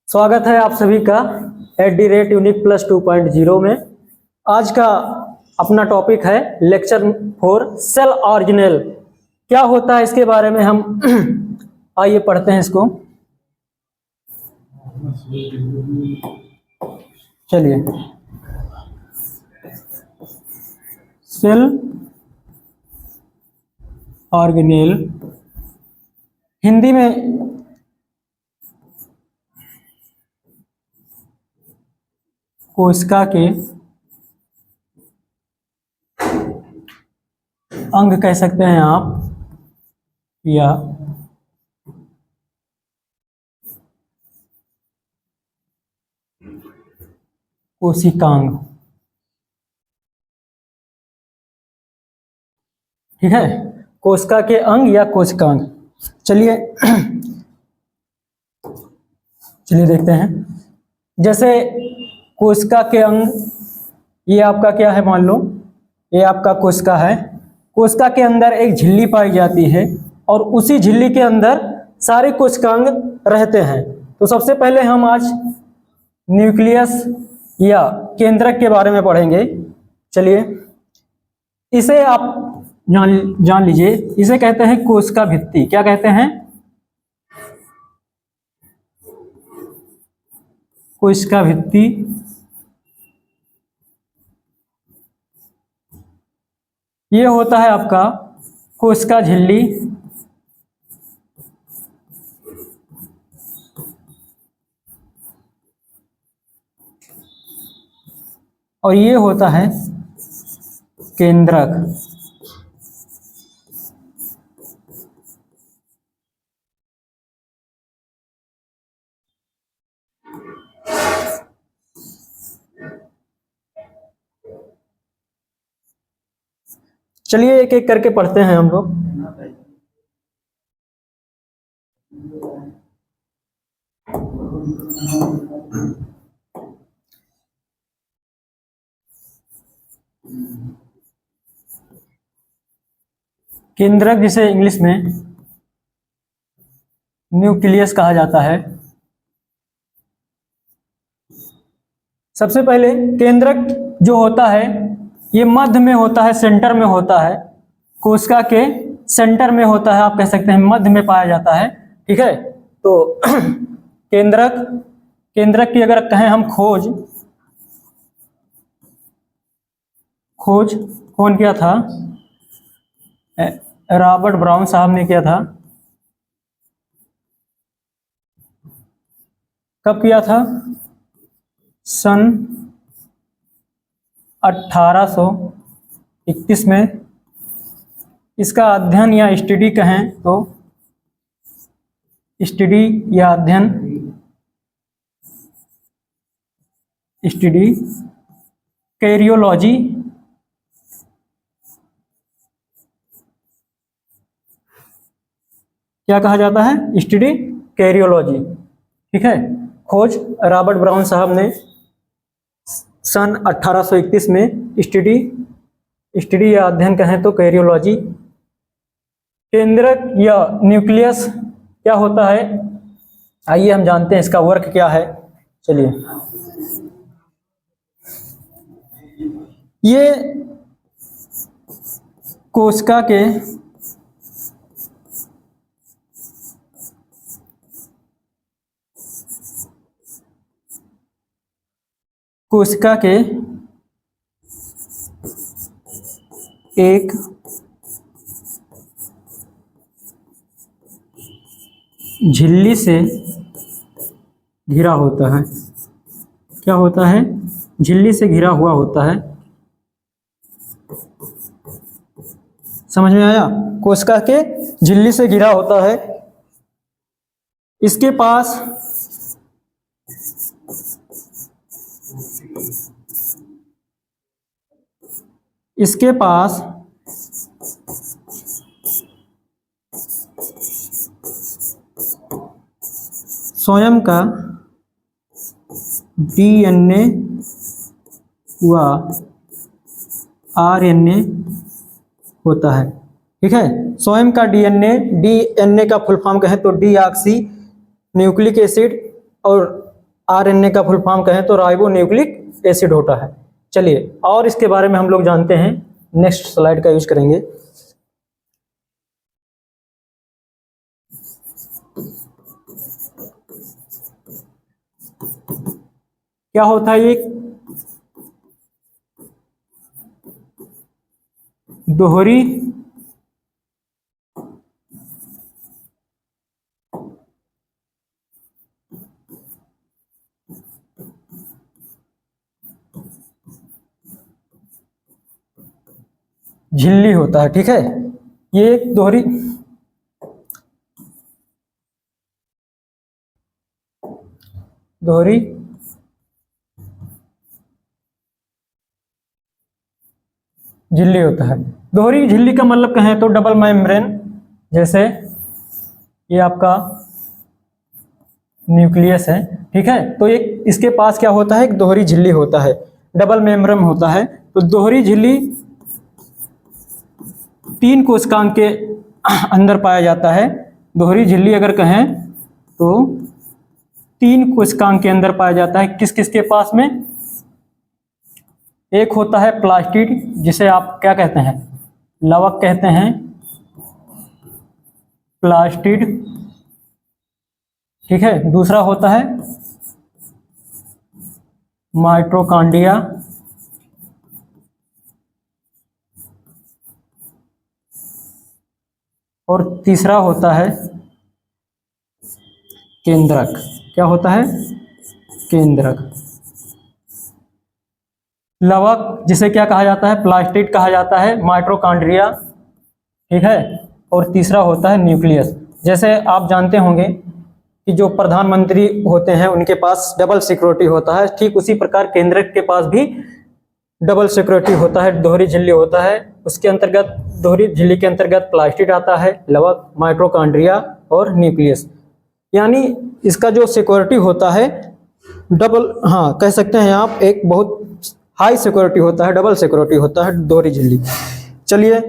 स्वागत है आप सभी का @यूनिक प्लस 2.0 में। आज का अपना टॉपिक है लेक्चर 4 सेल ऑर्गेनेल क्या होता है, इसके बारे में हम आइए पढ़ते हैं इसको। चलिए, सेल ऑर्गेनेल हिंदी में कोशिका के अंग कह सकते हैं आप, या कोशिकांग। ठीक है, कोशिका के अंग या कोशिकांग। चलिए देखते हैं। जैसे कोशिका के अंग, ये आपका क्या है, मान लो ये आपका कोशिका है। कोशिका के अंदर एक झिल्ली पाई जाती है और उसी झिल्ली के अंदर सारे कोशिकांग रहते हैं। तो सबसे पहले हम आज न्यूक्लियस या केंद्रक के बारे में पढ़ेंगे। चलिए, इसे आप जान लीजिए, इसे कहते हैं कोशिका भित्ति। क्या कहते हैं? कोशिका भित्ति। ये होता है आपका कोशिका झिल्ली, और ये होता है केंद्रक। चलिए एक एक करके पढ़ते हैं हम लोग। केंद्रक जिसे इंग्लिश में न्यूक्लियस कहा जाता है। सबसे पहले केंद्रक जो होता है ये मध्य में होता है, सेंटर में होता है। कोशिका के सेंटर में होता है, आप कह सकते हैं मध्य में पाया जाता है। ठीक है, तो केंद्रक की अगर कहें हम खोज कौन किया था? रॉबर्ट ब्राउन साहब ने किया था। कब किया था? सन 1831 में। इसका अध्ययन या स्टडी कहें तो स्टडी या अध्ययन, स्टडी कैरियोलॉजी, क्या कहा जाता है? Study karyology. ठीक है, खोज रॉबर्ट ब्राउन साहब ने सन 1831 में स्टडी या अध्ययन कहें तो कैरियोलॉजी। केंद्रक या न्यूक्लियस क्या होता है, आइए हम जानते हैं इसका वर्क क्या है। चलिए, ये कोशिका के एक झिल्ली से घिरा होता है। क्या होता है? झिल्ली से घिरा हुआ होता है। समझ में आया? कोशिका के झिल्ली से घिरा होता है। इसके पास स्वयं का डीएनए व आरएनए होता है। ठीक है, स्वयं का डीएनए का फुल फॉर्म कहें तो डीऑक्सी न्यूक्लिक एसिड, और आरएनए का फुल फॉर्म कहें तो राइबो न्यूक्लिक एसिड होता है। चलिए और इसके बारे में हम लोग जानते हैं, नेक्स्ट स्लाइड का यूज करेंगे। क्या होता है ये दोहरी झिल्ली होता है, ठीक है। ये एक दोहरी झिल्ली होता है। दोहरी झिल्ली का मतलब कहें तो डबल मेम्ब्रेन, जैसे ये आपका न्यूक्लियस है, ठीक है। तो एक इसके पास क्या होता है, एक दोहरी झिल्ली होता है, डबल मेम्ब्रेन होता है। तो दोहरी झिल्ली 3 कोशिकांग के अंदर पाया जाता है। दोहरी झिल्ली अगर कहें तो 3 कोशिकांग के अंदर पाया जाता है। किस किस के पास में? एक होता है प्लास्टिड, जिसे आप क्या कहते हैं, लवक कहते हैं, प्लास्टिड, ठीक है। दूसरा होता है माइटोकॉन्ड्रिया, और तीसरा होता है केंद्रक। क्या होता है? केंद्रक। लवक जिसे क्या कहा जाता है, प्लास्टिड कहा जाता है, माइटोकॉन्ड्रिया, ठीक है, और तीसरा होता है न्यूक्लियस। जैसे आप जानते होंगे कि जो प्रधानमंत्री होते हैं उनके पास डबल सिक्योरिटी होता है, ठीक उसी प्रकार केंद्रक के पास भी डबल सिक्योरिटी होता है, दोहरी झिल्ली होता है। उसके अंतर्गत, दोहरी झिल्ली के अंतर्गत प्लास्टिड आता है, लवक, माइटोकॉन्ड्रिया और न्यूक्लियस। यानी इसका जो सिक्योरिटी होता है डबल, हाँ कह सकते हैं आप, एक बहुत हाई सिक्योरिटी होता है, डबल सिक्योरिटी होता है दोहरी झिल्ली। चलिए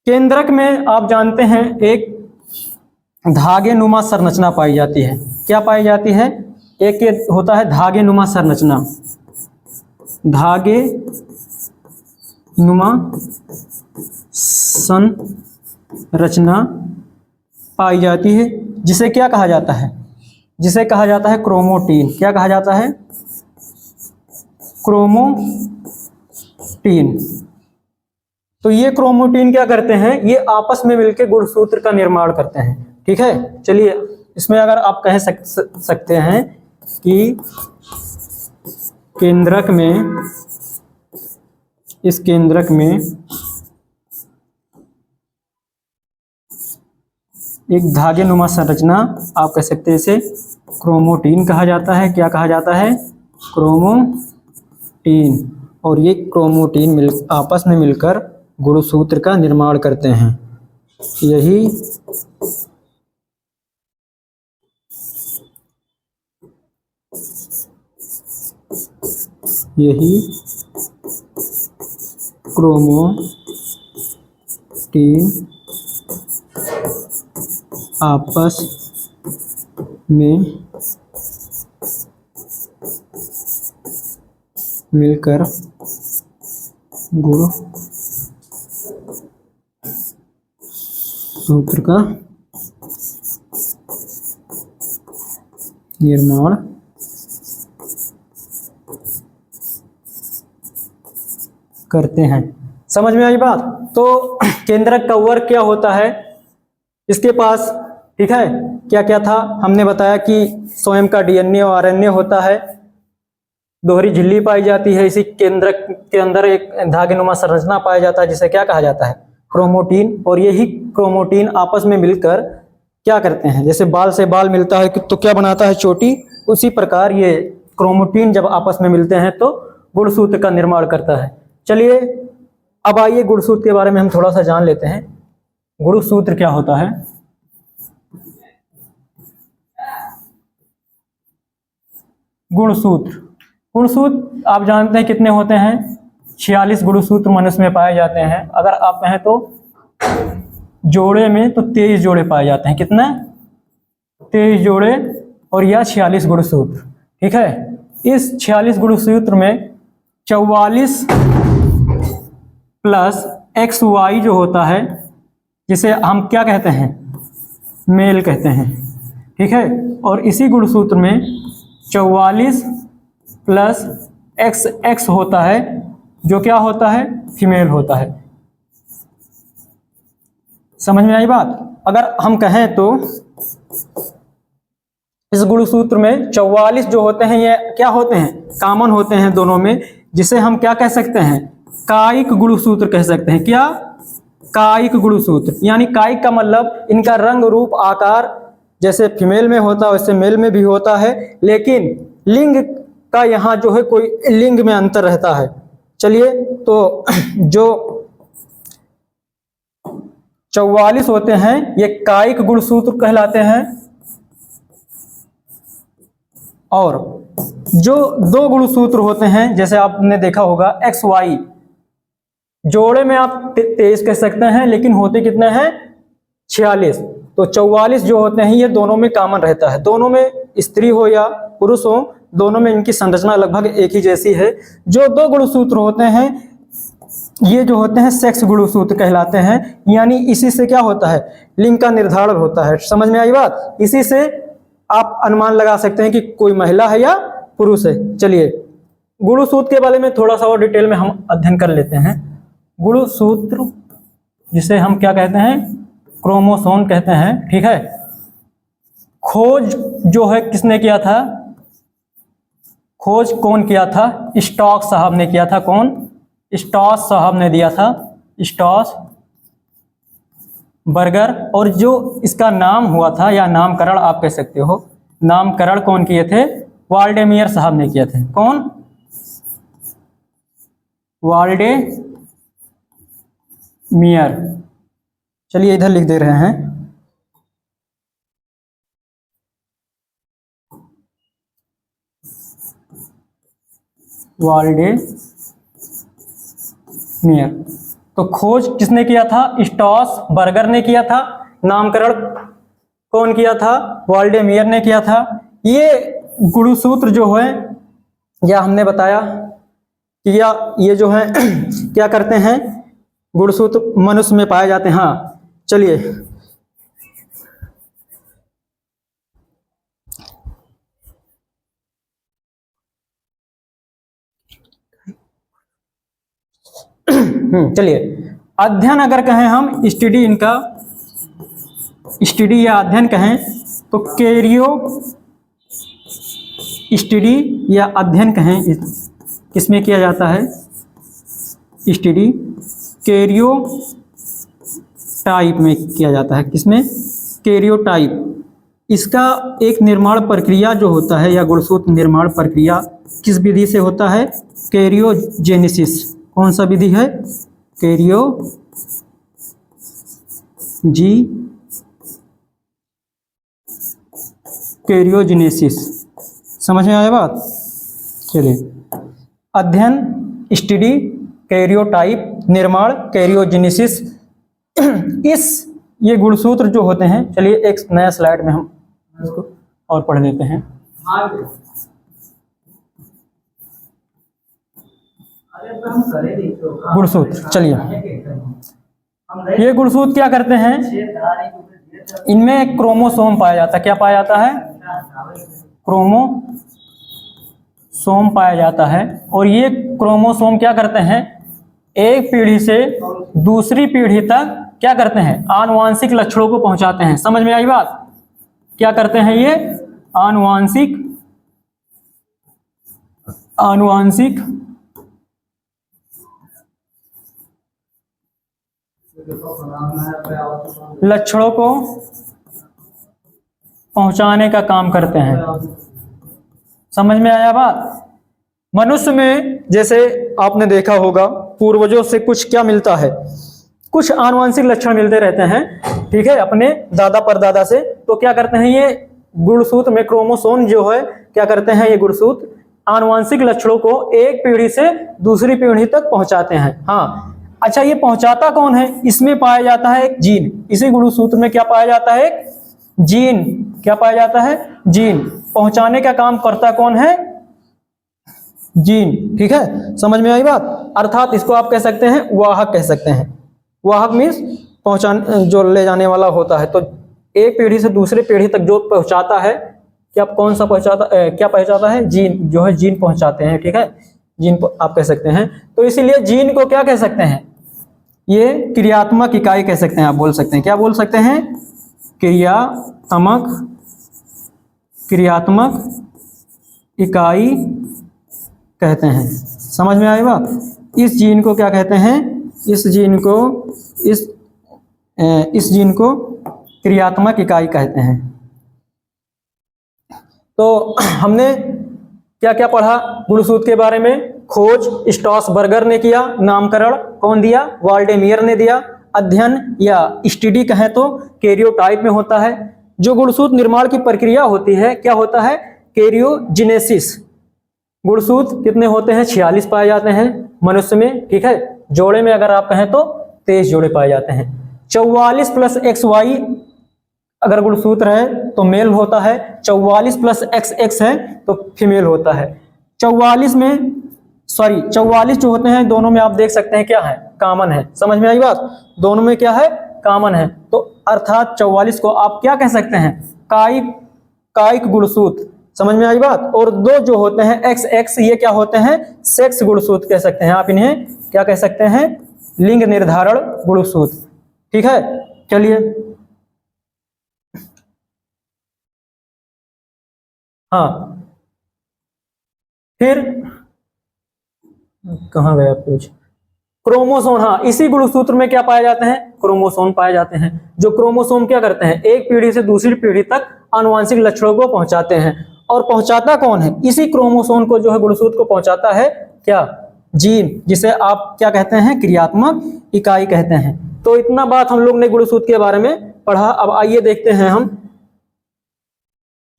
केंद्रक में आप जानते हैं एक धागे नुमा संरचना पाई जाती है। क्या पाई जाती है? एक ये होता है धागे नुमा संरचना, धागे नुमा संरचना पाई जाती है, जिसे क्या कहा जाता है? जिसे कहा जाता है क्रोमोटीन। क्या कहा जाता है? क्रोमोटीन। तो ये क्रोमोटीन क्या करते हैं, ये आपस में मिलकर गुणसूत्र का निर्माण करते हैं, ठीक है। चलिए इसमें अगर आप कह सकते हैं कि केंद्रक में, इस केंद्रक में एक धागे नुमा संरचना, आप कह सकते हैं इसे क्रोमोटीन कहा जाता है। क्या कहा जाता है? क्रोमोटीन। और ये क्रोमोटीन आपस में मिलकर गुणसूत्र का निर्माण करते हैं। यही क्रोमोटीन आपस में मिलकर गुणसूत्र का निर्माण करते हैं। समझ में आई बात? तो केंद्रक का वर्क क्या होता है इसके पास, ठीक है। क्या क्या था हमने बताया कि स्वयं का डीएनए और आरएनए होता है, दोहरी झिल्ली पाई जाती है, इसी केंद्रक के अंदर एक धागेनुमा संरचना पाया जाता है जिसे क्या कहा जाता है? क्रोमोटीन। और यही क्रोमोटीन आपस में मिलकर क्या करते हैं, जैसे बाल से बाल मिलता है तो क्या बनाता है? चोटी। उसी प्रकार ये क्रोमोटीन जब आपस में मिलते हैं तो गुणसूत्र का निर्माण करता है। चलिए अब आइए गुणसूत्र के बारे में हम थोड़ा सा जान लेते हैं। गुणसूत्र क्या होता है? गुणसूत्र, गुणसूत्र आप जानते हैं कितने होते हैं? 46 गुणसूत्र मनुष्य में पाए जाते हैं। अगर आप कहें तो जोड़े में तो 23 जोड़े पाए जाते हैं। कितने? 23 जोड़े और यह 46 गुणसूत्र। ठीक है, इस 46 गुणसूत्र में 44 प्लस XY जो होता है, जिसे हम क्या कहते हैं, मेल कहते हैं। ठीक है, और इसी गुणसूत्र में 44 प्लस XX होता है, जो क्या होता है, फीमेल होता है। समझ में आई बात? अगर हम कहें तो इस गुणसूत्र में 44 जो होते हैं ये क्या होते हैं, कॉमन होते हैं दोनों में, जिसे हम क्या कह सकते हैं, कायिक गुणसूत्र कह सकते हैं। क्या? कायिक गुणसूत्र। यानी कायिक का मतलब इनका रंग रूप आकार जैसे फीमेल में होता है वैसे मेल में भी होता है, लेकिन लिंग का यहाँ जो है कोई लिंग में अंतर रहता है। चलिए, तो जो 44 होते हैं ये कायिक गुणसूत्र कहलाते हैं, और जो दो गुणसूत्र होते हैं जैसे आपने देखा होगा XY, जोड़े में आप 23 कह सकते हैं, लेकिन होते कितने हैं, 46। तो 44 जो होते हैं ये दोनों में कॉमन रहता है, दोनों में स्त्री हो या पुरुष हो, दोनों में इनकी संरचना लगभग एक ही जैसी है। जो दो गुणसूत्र होते हैं ये जो होते हैं सेक्स गुणसूत्र कहलाते हैं, यानी इसी से क्या होता है, लिंग का निर्धारण होता है। समझ में आई बात? इसी से आप अनुमान लगा सकते हैं कि कोई महिला है या पुरुष है। चलिए, गुणसूत्र के बारे में थोड़ा सा और डिटेल में हम अध्ययन कर लेते हैं। गुणसूत्र जिसे हम क्या कहते हैं, क्रोमोसोम कहते हैं। ठीक है, खोज जो है किसने किया था, खोज कौन किया था, स्टॉक साहब ने किया था। कौन? स्टॉस साहब ने दिया था, स्टॉस बर्गर। और जो इसका नाम हुआ था या नामकरण आप कह सकते हो, नामकरण कौन किए थे, वाल्डेमियर साहब ने किए थे। कौन? वाल्डेमियर। चलिए इधर लिख दे रहे हैं, वाल्डेमियर। तो खोज किसने किया था, स्टॉस बर्गर ने किया था। नामकरण कौन किया था, वाल्डेमियर ने किया था। ये गुणसूत्र जो है, या हमने बताया कि ये जो है क्या करते हैं, गुणसूत्र मनुष्य में पाए जाते हैं। हाँ, चलिए चलिए, अध्ययन अगर कहें हम, स्टडी इनका, स्टडी या अध्ययन कहें तो कैरियो स्टडी या अध्ययन कहें, किसमें किया जाता है, स्टडी कैरियो टाइप में किया जाता है। किसमें? कैरियोटाइप। इसका एक निर्माण प्रक्रिया जो होता है या गुणसूत्र निर्माण प्रक्रिया किस विधि से होता है, कैरियोजेनेसिस। कौन सा विधि है, कैरियोजेनेसिस। समझ में आया बात? चलिए, अध्ययन स्टडी, कैरियोटाइप, निर्माण कैरियोजेनेसिस। ये गुणसूत्र जो होते हैं, चलिए एक नया स्लाइड में हम इसको और पढ़ लेते हैं। गुणसूत्र, चलिए ये गुणसूत्र क्या करते हैं, इनमें क्रोमोसोम पाया जाता है। क्या पाया जाता है, क्रोमोसोम पाया जाता है। और ये क्रोमोसोम क्या करते हैं, एक पीढ़ी से दूसरी पीढ़ी तक क्या करते हैं, आनुवांशिक लक्षणों को पहुंचाते हैं। समझ में आई बात? क्या करते हैं ये, आनुवांशिक लक्षणों को पहुंचाने का काम करते हैं। समझ में आया बात? मनुष्य में जैसे आपने देखा होगा पूर्वजों से कुछ क्या मिलता है, कुछ आनुवंशिक लक्षण मिलते रहते हैं। ठीक है, अपने दादा परदादा से। तो क्या करते हैं ये गुणसूत्र में, क्रोमोसोम जो है क्या करते हैं, ये गुणसूत्र आनुवंशिक लक्षणों को एक पीढ़ी से दूसरी पीढ़ी तक पहुंचाते हैं। हाँ, अच्छा, ये पहुंचाता कौन है, इसमें पाया जाता है एक जीन। इसी गुणसूत्र में क्या पाया जाता है, एक जीन। क्या पाया जाता है? जीन। पहुंचाने का काम करता कौन है? जीन। ठीक है, समझ में आई बात? अर्थात इसको आप कह सकते हैं वाहक कह सकते हैं। वाहक मीन्स पहुंचाने, जो ले जाने वाला होता है। तो एक पीढ़ी से दूसरे पीढ़ी तक जो पहुंचाता है, क्या कौन सा पहुंचाता, क्या पहुंचाता है? जीन, जो है जीन पहुंचाते हैं। ठीक है, जीन आप कह सकते हैं। तो इसीलिए जीन को क्या कह सकते हैं? ये क्रियात्मक इकाई कह सकते हैं। आप बोल सकते हैं, क्या बोल सकते हैं? क्रियात्मक इकाई कहते हैं। समझ में आई बात? इस जीन को क्या कहते हैं? इस जीन को क्रियात्मक इकाई कहते हैं। तो हमने क्या क्या पढ़ा गुणसूत्र के बारे में? खोज स्ट्रॉसबर्गर ने किया, नामकरण कौन दिया? वाल्डेमियर ने दिया। अध्ययन या स्टडी कहें तो कैरियोटाइप में होता है। जो गुणसूत्र निर्माण की प्रक्रिया होती है, क्या होता है? कैरियोजेनेसिस। गुणसूत्र कितने होते हैं? 46 पाए जाते हैं मनुष्य में। ठीक है, जोड़े में अगर आप कहें तो 23 जोड़े पाए जाते हैं। 44 प्लस XY अगर गुणसूत्र है तो मेल होता है, 44 प्लस XX है तो फीमेल होता है। 44 जो होते हैं दोनों में आप देख सकते हैं क्या है? कॉमन है। समझ में आई बात? दोनों में क्या है? कॉमन है। तो अर्थात 44 को आप क्या कह सकते हैं? कायिक गुणसूत्र। समझ में आई बात? और दो जो होते हैं XX, ये क्या होते हैं? सेक्स गुणसूत्र कह सकते हैं। आप इन्हें क्या कह सकते हैं? लिंग निर्धारण गुणसूत्र। ठीक है, चलिए हाँ, फिर कहाँ गया पेज? क्रोमोसोम। हाँ, इसी गुणसूत्र में क्या पाए जाते हैं? क्रोमोसोम पाए जाते हैं। जो क्रोमोसोम क्या करते हैं? एक पीढ़ी से दूसरी पीढ़ी तक आनुवांशिक लक्षणों को पहुंचाते हैं। और पहुंचाता कौन है? इसी क्रोमोसोम को जो है गुणसूत्र को पहुंचाता है क्या? जीन, जिसे आप क्या कहते हैं? क्रियात्मक इकाई कहते हैं। तो इतना बात हम लोग ने गुणसूत्र के बारे में पढ़ा। अब आइए देखते हैं हम,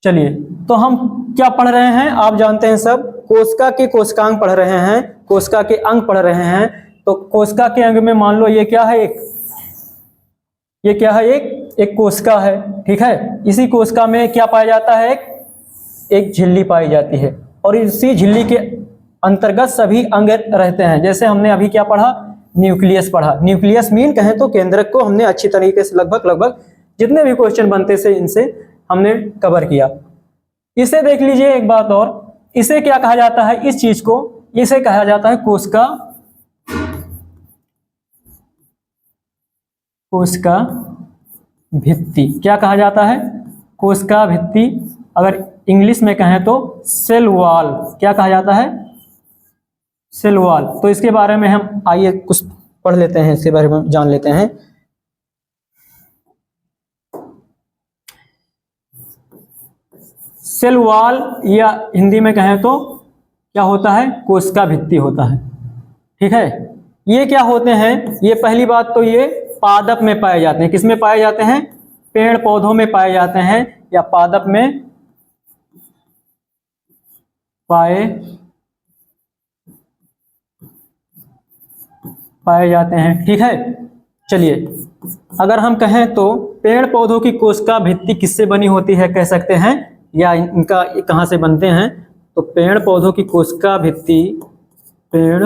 चलिए, तो हम क्या पढ़ रहे हैं? आप जानते हैं सब, कोशिका के कोशिकांग पढ़ रहे हैं, कोशिका के अंग पढ़ रहे हैं। तो कोशिका के अंग में मान लो ये क्या है? ये क्या है? एक कोशिका है। ठीक है, इसी कोशिका में क्या पाया जाता है? एक झिल्ली पाई जाती है। और इसी झिल्ली के अंतर्गत सभी अंग रहते हैं। जैसे हमने अभी क्या पढ़ा? न्यूक्लियस पढ़ा। न्यूक्लियस मीन कहें तो केंद्रक को हमने अच्छी तरीके से लगभग जितने भी क्वेश्चन बनते से इनसे हमने कवर किया। इसे देख लीजिए एक बात और, इसे क्या कहा जाता है? इस चीज को इसे कहा जाता है कोशिका भित्ति। क्या कहा जाता है? कोशिका भित्ति। अगर इंग्लिश में कहें तो सेल वॉल। क्या कहा जाता है? Cell wall. तो इसके बारे में हम आइए कुछ पढ़ लेते हैं, इसके बारे में जान लेते हैं। सेल वॉल या हिंदी में कहें तो क्या होता है? कोशिका भित्ति होता है। ठीक है, ये क्या होते हैं? ये पहली बात तो ये पादप में पाए जाते हैं। किसमें पाए जाते हैं? पेड़ पौधों में पाए जाते हैं या पादप में पाए जाते हैं। ठीक है, चलिए, अगर हम कहें तो पेड़ पौधों की कोशिका भित्ति किससे बनी होती है कह सकते हैं, या इनका कहाँ से बनते हैं? तो पेड़ पौधों की कोशिका भित्ति, पेड़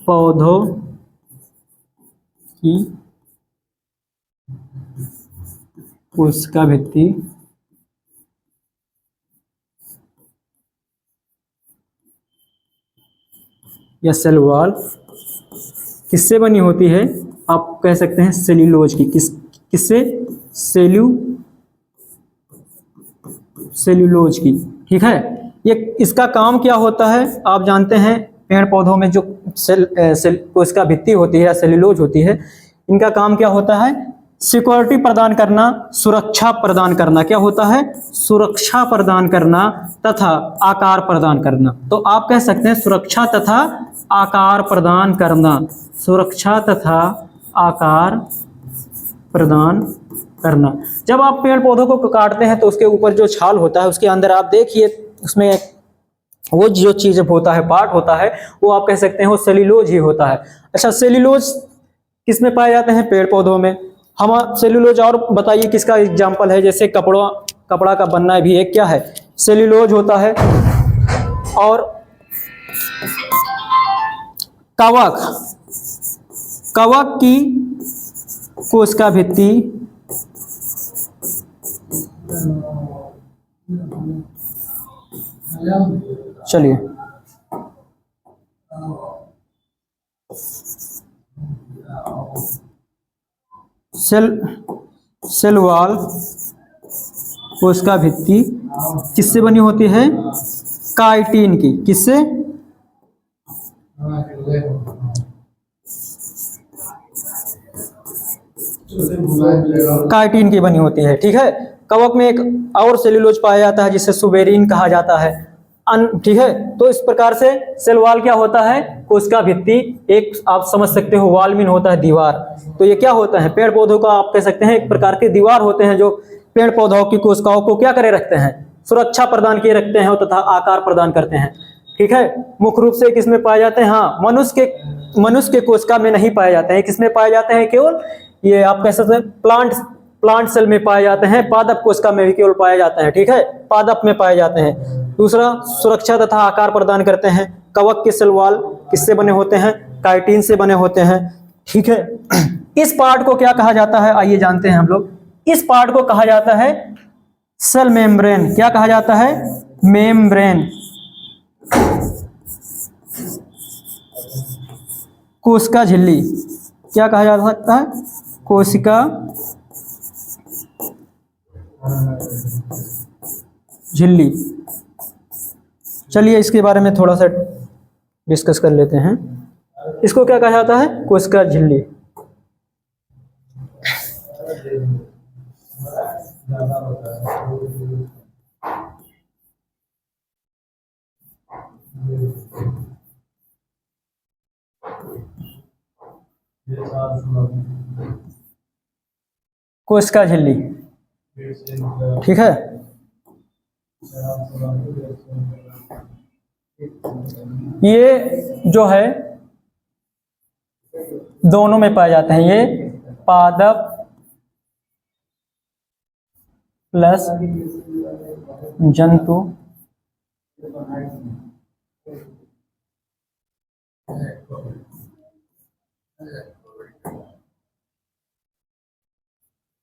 पौधों की कोशिका भित्ति या सेल वॉल किससे बनी होती है? आप कह सकते हैं सेल्यूलोज की। किससे? सेल्यूलोज की। ठीक है, ये इसका काम क्या होता है? आप जानते हैं पेड़ पौधों में जो कोशिका भित्ति होती है या सेल्यूलोज होती है, इनका काम क्या होता है? सिक्योरिटी प्रदान करना, सुरक्षा प्रदान करना। क्या होता है? सुरक्षा प्रदान करना तथा आकार प्रदान करना। तो आप कह सकते हैं सुरक्षा तथा आकार प्रदान करना। सुरक्षा तथा आकार प्रदान करना। जब आप पेड़ पौधों को काटते हैं तो उसके ऊपर जो छाल होता है, उसके अंदर आप देखिए उसमें वो जो चीज होता है, पार्ट होता है, वो आप कह सकते हैं वो सेल्यूलोज ही होता है। अच्छा, सेल्यूलोज किस में पाए जाते हैं? पेड़ पौधों में। हम सेल्यूलोज और बताइए किसका एग्जाम्पल है, जैसे कपड़ा का बनना भी एक क्या है, सेल्यूलोज होता है। और कवक, कवक की कोशिका भित्ति चलिए सेल वॉल कोशिका भित्ति किससे बनी होती है, काइटिन की। किससे, काइटिन की बनी होती है। ठीक है। कवक में एक और सेल्यूलोज पाया जाता है जिसे सुबेरिन कहा जाता है। ठीक है। तो इस प्रकार से सेल वॉल क्या होता है, कोशिका भित्ति, एक आप समझ सकते हो वॉल मीन होता है दीवार। तो ये क्या होता है, पेड़ पौधों का आप कह सकते हैं एक प्रकार के दीवार होते हैं जो पेड़ पौधों की कोशिकाओं को क्या करे रखते हैं, सुरक्षा प्रदान किए रखते हैं तथा आकार प्रदान करते हैं। ठीक है। मुख्य रूप से किसमें पाए जाते हैं, हाँ मनुष्य के कोशिका में नहीं पाए जाते हैं। किसमें पाए जाते हैं, केवल ये आप कह सकते हैं प्लांट सेल में पाए जाते हैं, पादप कोशिका में भी केवल पाए जाते हैं। ठीक है, पादप में पाए जाते हैं। दूसरा, सुरक्षा तथा आकार प्रदान करते हैं। कवक के सेल वॉल किससे बने होते हैं, काइटिन से बने होते हैं। ठीक है। इस पार्ट को क्या कहा जाता है, आइए जानते हैं हम लोग। इस पार्ट को कहा जाता है सेल मेम्ब्रेन। क्या कहा जाता है, मेम्ब्रेन। कोशिका झिल्ली क्या कहा जा सकता है, कोशिका झिल्ली। चलिए इसके बारे में थोड़ा सा डिस्कस कर लेते हैं। इसको क्या कहा जाता है, कोशिका झिल्ली। कोशिका झिल्ली। ठीक है। ये जो है दोनों में पाए जाते हैं, ये पादप प्लस जंतु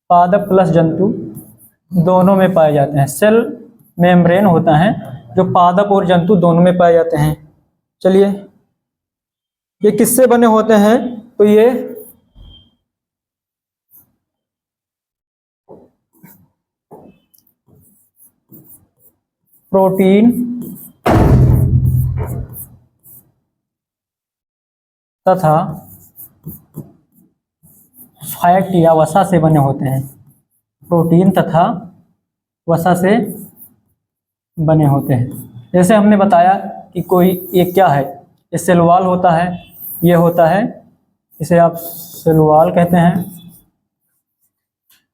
पादप प्लस जंतु दोनों में पाए जाते हैं। सेल मेम्ब्रेन होता है जो पादप और जंतु दोनों में पाए जाते हैं। चलिए ये किससे बने होते हैं, तो ये प्रोटीन तथा फैट या वसा से बने होते हैं। प्रोटीन तथा वसा से बने होते हैं। जैसे हमने बताया कि कोई ये क्या है, ये सेल वॉल होता है, ये होता है, इसे आप सेल वॉल कहते हैं।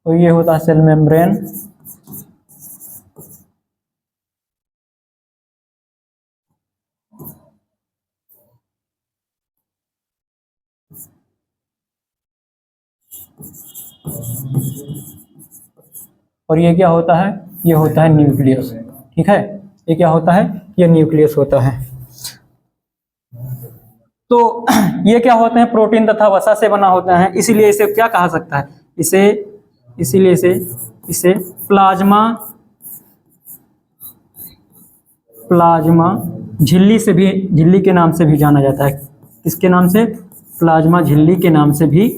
तो ये होता है सेल मेम्ब्रेन। और ये क्या होता है, ये होता है न्यूक्लियस। ठीक है, ये क्या होता है, ये न्यूक्लियस होता है। तो ये क्या होते हैं, प्रोटीन तथा वसा से बना होता है, इसीलिए इसे क्या कहा सकता है, इसीलिए इसे प्लाज्मा झिल्ली के नाम से भी जाना जाता है। किसके नाम से, प्लाज्मा झिल्ली के नाम से भी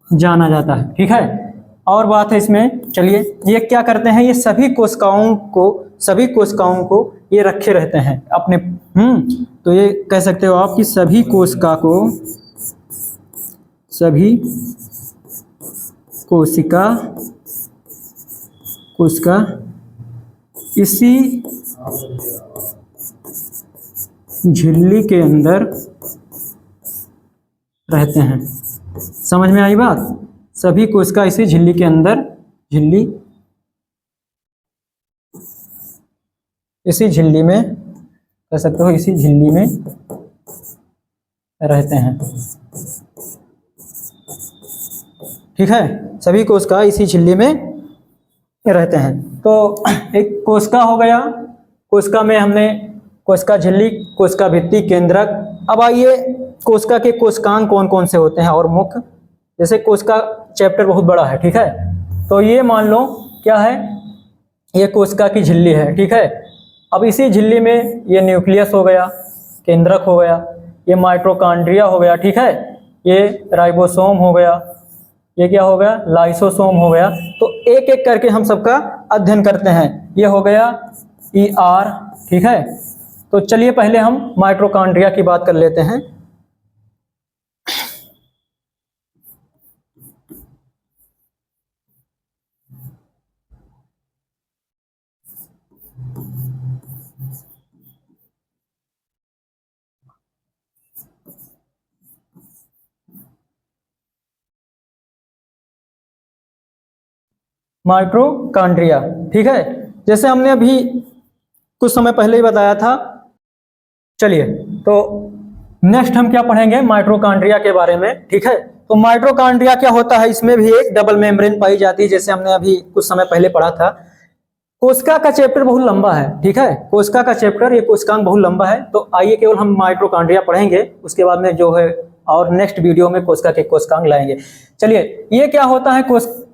जाना जाता है। ठीक है। और बात है इसमें, चलिए ये क्या करते हैं, ये सभी कोशिकाओं को ये रखे रहते हैं अपने। तो ये कह सकते हो आप कि सभी कोशिका इसी झिल्ली के अंदर रहते हैं। समझ में आई बात, सभी कोशिका इसी झिल्ली के अंदर, इसी झिल्ली में कह सकते हो, इसी झिल्ली में रहते हैं। ठीक है, सभी कोशिका इसी झिल्ली में रहते हैं। तो एक कोशिका हो गया, कोशिका में हमने कोशिका झिल्ली, कोशिका भित्ति, केंद्रक। अब आइए कोशिका के कोशिकांग कौन कौन से होते हैं और मुख्य। जैसे कोशिका चैप्टर बहुत बड़ा है, ठीक है, तो ये मान लो क्या है, ये कोशिका की झिल्ली है, ठीक है। अब इसी झिल्ली में ये न्यूक्लियस हो गया, केंद्रक हो गया, ये माइटोकॉन्ड्रिया हो गया, ठीक है, ये राइबोसोम हो गया, ये क्या हो गया, लाइसोसोम हो गया। तो एक एक करके हम सबका अध्ययन करते हैं। ये हो गया ER, ठीक है। तो चलिए पहले हम माइटोकॉन्ड्रिया की बात कर लेते हैं। माइटोकॉन्ड्रिया, ठीक है, जैसे हमने अभी कुछ समय पहले ही बताया था। चलिए तो नेक्स्ट हम क्या पढ़ेंगे, माइटोकॉन्ड्रिया के बारे में, ठीक है। तो माइटोकॉन्ड्रिया क्या होता है, इसमें भी एक डबल मेम्ब्रेन पाई जाती है, जैसे हमने अभी कुछ समय पहले पढ़ा था। कोशिका का चैप्टर बहुत लंबा है, ठीक है, कोशिका का चैप्टर, ये कोशिकांग बहुत लंबा है। तो आइए केवल हम माइटोकॉन्ड्रिया पढ़ेंगे, उसके बाद में जो है और नेक्स्ट वीडियो में कोशिका के कोशिकांग लाएंगे। चलिए, ये क्या होता है,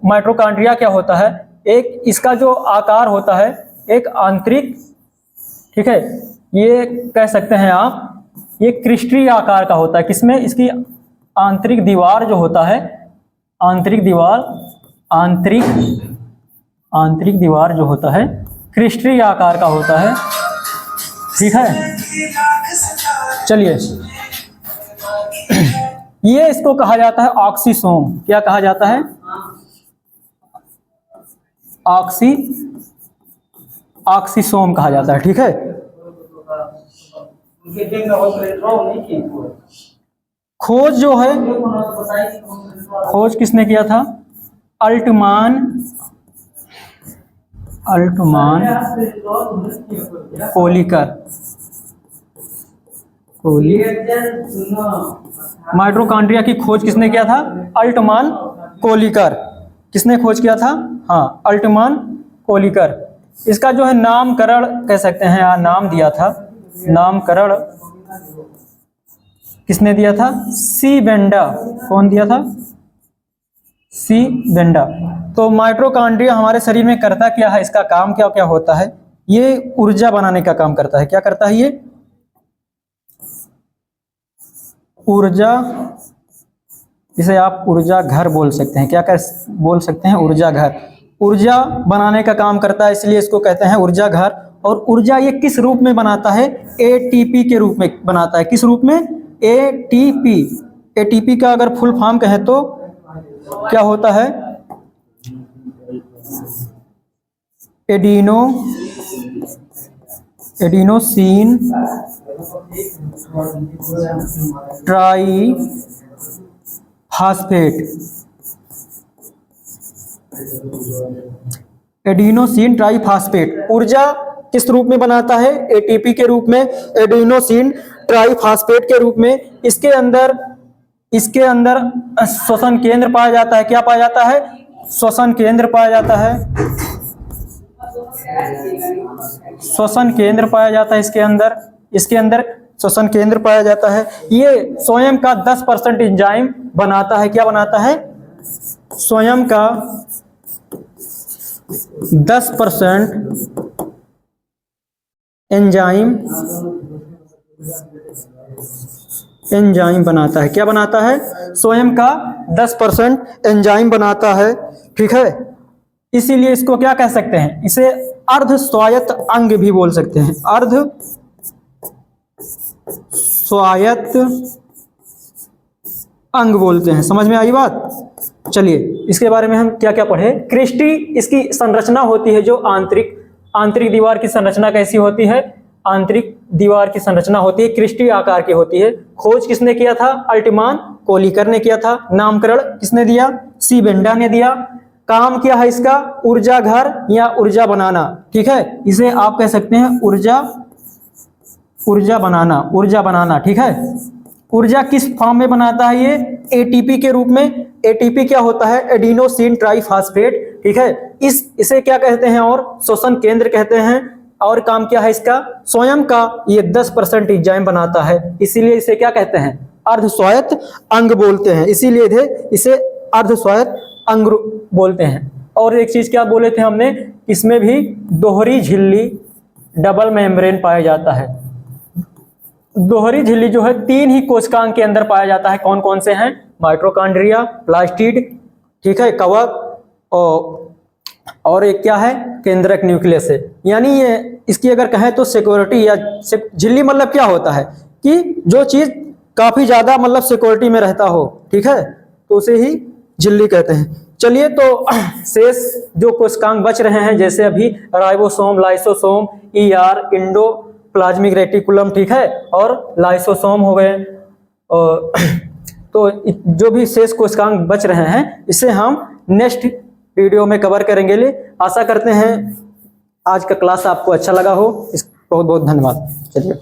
माइटोकॉन्ड्रिया क्या होता है, एक इसका जो आकार होता है एक आंतरिक, ठीक है, ये कह सकते हैं आप, ये क्रिस्टलीय आकार का होता है। किसमें, इसकी आंतरिक दीवार जो होता है, आंतरिक दीवार जो होता है क्रिस्टलीय आकार का होता है, ठीक है। चलिए, ये इसको कहा जाता है ऑक्सीसोम। क्या कहा जाता है, ऑक्सीसोम कहा जाता है, ठीक है। खोज जो है, खोज किसने किया था, अल्टमान कोलिकर। माइटोकॉन्ड्रिया की खोज किसने किया था, अल्टमान कोलिकर। किसने खोज किया था, हाँ, अल्टमान कोलिकर। इसका जो है नामकरण कह सकते हैं, या नाम दिया था, नामकरण किसने दिया था, सी बेंडा। कौन दिया था, सी बेंडा। तो माइटोकॉन्ड्रिया हमारे शरीर में करता क्या है, इसका काम क्या क्या होता है, ये ऊर्जा बनाने का काम करता है। क्या करता है ये, ऊर्जा, इसे आप ऊर्जा घर बोल सकते हैं। क्या कर बोल सकते हैं, ऊर्जा घर। ऊर्जा बनाने का काम करता है, इसलिए इसको कहते हैं ऊर्जा घर। और ऊर्जा ये किस रूप में बनाता है, ATP के रूप में बनाता है। किस रूप में, ATP। ATP का अगर फुल फॉर्म कहें तो क्या होता है, adenosine try phosphate. Adenosine triphosphate ऊर्जा किस रूप में बनाता है, ATP के रूप में, एडिनोसिन ट्राइफॉस्फेट के रूप में। इसके अंदर श्वसन केंद्र पाया जाता है। क्या पाया जाता है, श्वसन केंद्र पाया जाता है, श्वसन केंद्र पाया जाता है इसके अंदर श्वसन केंद्र पाया जाता है। ये स्वयं का 10% एंजाइम बनाता है। क्या बनाता है, स्वयं का 10% एंजाइम बनाता है। क्या बनाता है, स्वयं का 10% एंजाइम बनाता है, ठीक है। इसीलिए इसको क्या कह सकते हैं, इसे अर्ध स्वायत्त अंग भी बोल सकते हैं, अर्ध स्वायत्त अंग बोलते हैं। समझ में आई बात। चलिए, इसके बारे में हम क्या क्या पढ़े। क्रिस्टी इसकी संरचना होती है, जो आंतरिक दीवार की संरचना कैसी होती है, आंतरिक दीवार की संरचना होती है क्रिस्टी आकार की होती है। खोज किसने किया था, अल्टमान कोलिकर ने किया था। नामकरण किसने दिया, सी बेंडा ने दिया। काम क्या है इसका, ऊर्जा घर या ऊर्जा बनाना, ठीक है। इसे आप कह सकते हैं ऊर्जा बनाना, ठीक है। ऊर्जा किस फॉर्म में बनाता है ये? एटीपी के रूप में। एटीपी क्या होता है? एडिनोसिन ट्राइफॉस्फेट, ठीक है। इसे क्या कहते हैं? और श्वसन केंद्र कहते हैं। और काम क्या है इसका? स्वयं का ये 10% एंजाइम बनाता है, इसीलिए इसे क्या कहते हैं? अर्धस्वायत्त अंग बोलते हैं, इसीलिए इसे अर्धस्वायत्त अंग बोलते हैं। और एक चीज क्या बोले थे हमने? इसमें भी दोहरी झिल्ली, डबल मेम्ब्रेन पाया जाता है। दोहरी झिल्ली जो है 3 ही कोशिकांग के अंदर पाया जाता है। कौन कौन से हैं? माइटोकॉन्ड्रिया, प्लास्टिड, ठीक है, कवक, और एक क्या है? केंद्रक न्यूक्लियस है। यानी ये इसकी अगर कहें तो सिक्योरिटी या झिल्ली मतलब क्या होता है कि जो चीज काफी ज्यादा मतलब सिक्योरिटी में रहता हो, ठीक है, तो उसे ही झिल्ली कहते हैं। चलिए, तो शेष जो कोशिकांग बच रहे हैं, जैसे अभी ribosome, lysosome, ER, endoplasmic reticulum, ठीक है, और लाइसोसोम हो गए, तो जो भी शेष कोशिकांग बच रहे हैं इसे हम नेक्स्ट वीडियो में कवर करेंगे। आशा करते हैं आज का क्लास आपको अच्छा लगा हो। बहुत बहुत धन्यवाद। चलिए।